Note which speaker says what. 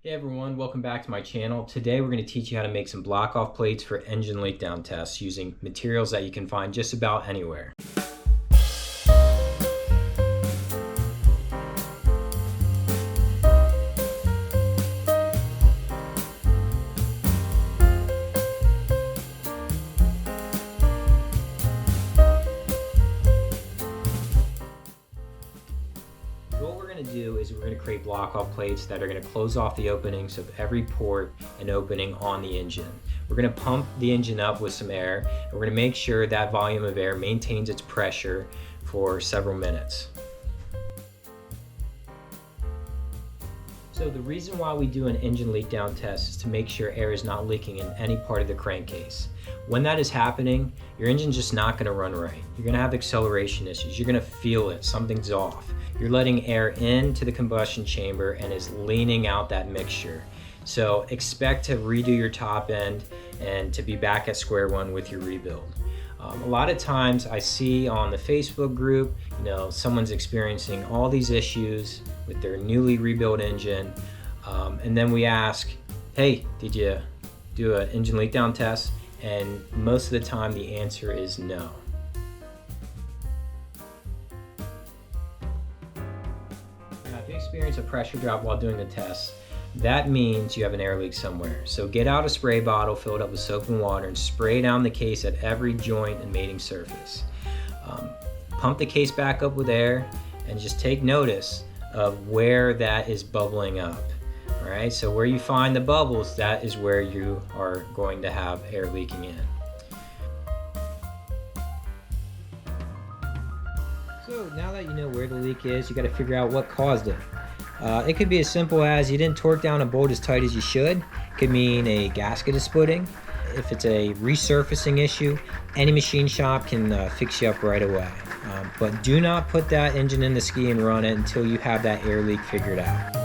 Speaker 1: Hey everyone, welcome back to my channel. Today we're going to teach you how to make some block-off plates for engine leak down tests using materials that you can find just about anywhere. What we're going to do is we're going to create block-off plates that are going to close off the openings of every port and opening on the engine. We're going to pump the engine up with some air, and we're going to make sure that volume of air maintains its pressure for several minutes. So the reason why we do an engine leak down test is to make sure air is not leaking in any part of the crankcase. When that is happening, your engine's just not going to run right. You're going to have acceleration issues. You're going to feel it. Something's off. You're letting air into the combustion chamber and is leaning out that mixture. So expect to redo your top end and to be back at square one with your rebuild. A lot of times I see on the Facebook group, someone's experiencing all these issues with their newly rebuilt engine, and then we ask, hey, did you do an engine leak down test? And most of the time the answer is no. Now, if you experience a pressure drop while doing the test, that means you have an air leak somewhere. So get out a spray bottle, fill it up with soap and water, and spray down the case at every joint and mating surface. Pump the case back up with air and just take notice of where that is bubbling up. All right, so where you find the bubbles, that is where you are going to have air leaking in. So now that you know where the leak is, you got to figure out what caused it. It could be as simple as you didn't torque down a bolt as tight as you should. It could mean a gasket is splitting. If it's a resurfacing issue, any machine shop can fix you up right away. But do not put that engine in the ski and run it until you have that air leak figured out.